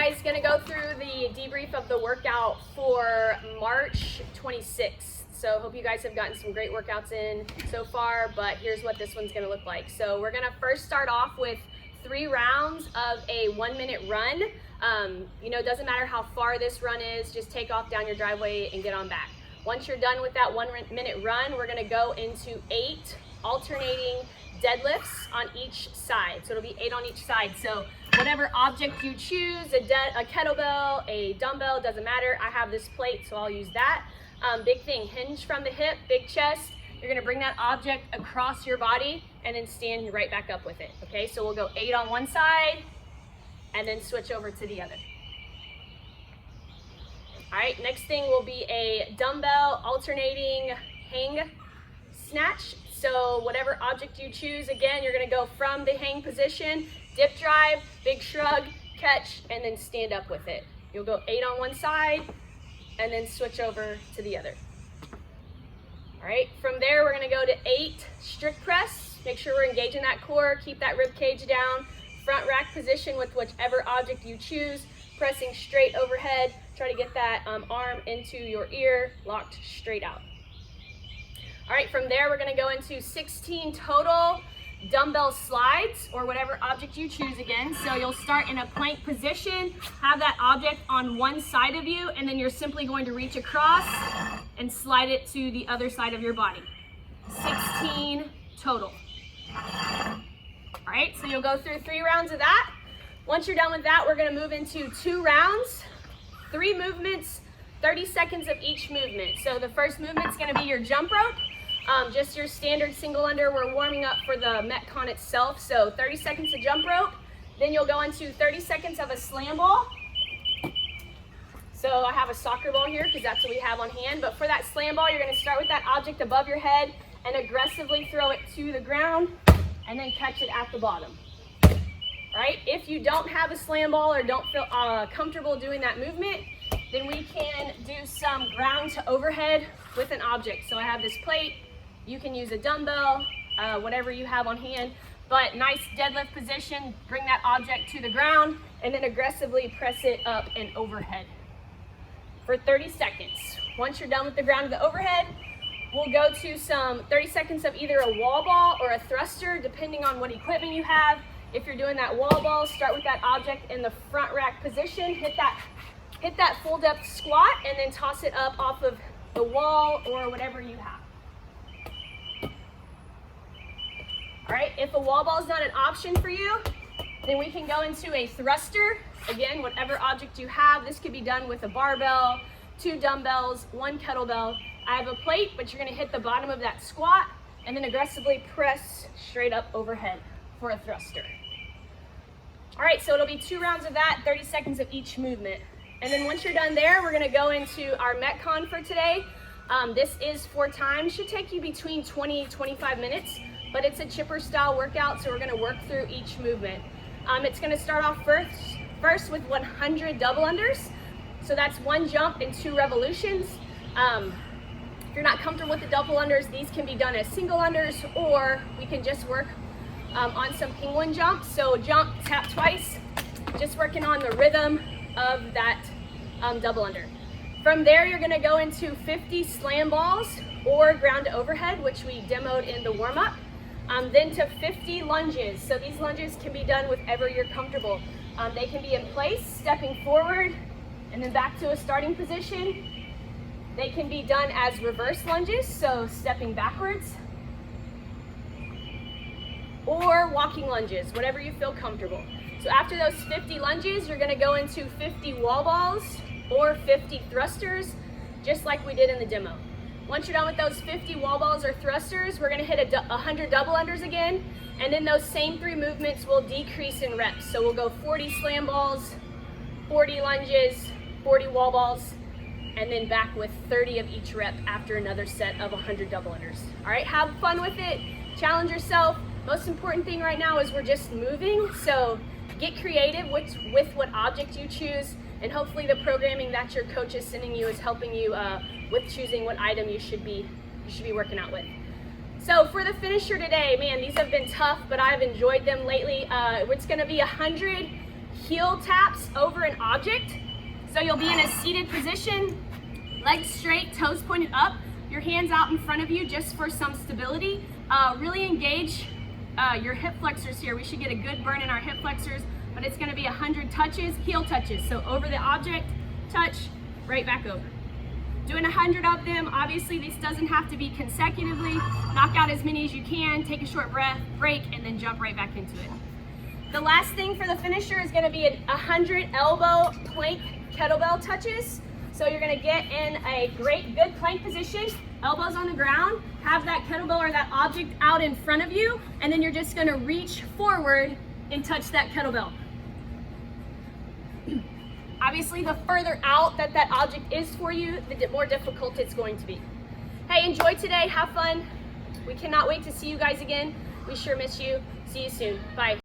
guys, gonna go through the debrief of the workout for March 26th. So hope you guys have gotten some great workouts in so far, but here's what this one's gonna look like. So we're gonna first start off with 3 rounds of a 1-minute run. It doesn't matter how far this run is, just take off down your driveway and get on back. Once you're done with that 1-minute run, we're gonna go into 8 alternating deadlifts on each side. So it'll be 8 on each side. So whatever object you choose, a kettlebell, a dumbbell, doesn't matter. I have this plate, so I'll use that. Big thing, hinge from the hip, big chest. You're gonna bring that object across your body and then stand right back up with it, okay? So we'll go 8 on one side and then switch over to the other. All right, next thing will be a dumbbell alternating hang snatch. So whatever object you choose, again, you're gonna go from the hang position, dip drive, big shrug, catch, and then stand up with it. You'll go 8 on one side and then switch over to the other. All right, from there, we're gonna go to 8 strict press. Make sure we're engaging that core, keep that rib cage down, front rack position with whichever object you choose, pressing straight overhead. Try to get that arm into your ear, locked straight out. All right, from there, we're gonna go into 16 total dumbbell slides or whatever object you choose again. So you'll start in a plank position, have that object on one side of you, and then you're simply going to reach across and slide it to the other side of your body. 16 total. All right, so you'll go through 3 rounds of that. Once you're done with that, we're gonna move into 2 rounds, 3 movements, 30 seconds of each movement. So the first movement's gonna be your jump rope. Just your standard single under. We're warming up for the Metcon itself. So 30 seconds of jump rope. Then you'll go into 30 seconds of a slam ball. So I have a soccer ball here because that's what we have on hand. But for that slam ball, you're gonna start with that object above your head and aggressively throw it to the ground and then catch it at the bottom. All right, if you don't have a slam ball or don't feel comfortable doing that movement, then we can do some ground to overhead with an object. So I have this plate. You can use a dumbbell, whatever you have on hand, but nice deadlift position, bring that object to the ground and then aggressively press it up and overhead for 30 seconds. Once you're done with the ground of the overhead, we'll go to some 30 seconds of either a wall ball or a thruster, depending on what equipment you have. If you're doing that wall ball, start with that object in the front rack position, hit that full depth squat and then toss it up off of the wall or whatever you have. All right, if a wall ball is not an option for you, then we can go into a thruster. Again, whatever object you have. This could be done with a barbell, 2 dumbbells, 1 kettlebell. I have a plate, but you're gonna hit the bottom of that squat and then aggressively press straight up overhead for a thruster. All right, so it'll be 2 rounds of that, 30 seconds of each movement. And then once you're done there, we're gonna go into our Metcon for today. This is 4 times, should take you between 20 and 25 minutes, but it's a chipper style workout, so we're gonna work through each movement. It's gonna start off first with 100 double unders. So that's 1 jump and 2 revolutions. If you're not comfortable with the double unders, these can be done as single unders, or we can just work on some penguin jumps. So jump, tap twice, just working on the rhythm of that double under. From there, you're gonna go into 50 slam balls or ground to overhead, which we demoed in the warm up. Then to 50 lunges. So these lunges can be done wherever you're comfortable. They can be in place, stepping forward, and then back to a starting position. They can be done as reverse lunges, so stepping backwards, or walking lunges, whatever you feel comfortable. So after those 50 lunges, you're gonna go into 50 wall balls or 50 thrusters, just like we did in the demo. Once you're done with those 50 wall balls or thrusters, we're gonna hit 100 double unders again, and then those same 3 movements will decrease in reps. So we'll go 40 slam balls, 40 lunges, 40 wall balls, and then back with 30 of each rep after another set of 100 double unders. All right, have fun with it, challenge yourself. Most important thing right now is we're just moving, so get creative with what object you choose, and hopefully the programming that your coach is sending you is helping you with choosing what item you should be working out with. So for the finisher today, man, these have been tough, but I've enjoyed them lately. It's gonna be 100 heel taps over an object. So you'll be in a seated position, legs straight, toes pointed up, your hands out in front of you just for some stability. Really engage your hip flexors here. We should get a good burn in our hip flexors, but it's gonna be 100 touches, heel touches. So over the object, touch, right back over. Doing 100 of them. Obviously this doesn't have to be consecutively. Knock out as many as you can, take a short breath, break, and then jump right back into it. The last thing for the finisher is gonna be 100 elbow plank kettlebell touches. So you're gonna get in a good plank position, elbows on the ground, have that kettlebell or that object out in front of you, and then you're just gonna reach forward and touch that kettlebell. Obviously, the further out that object is for you, the more difficult it's going to be. Hey, enjoy today, have fun. We cannot wait to see you guys again. We sure miss you. See you soon, bye.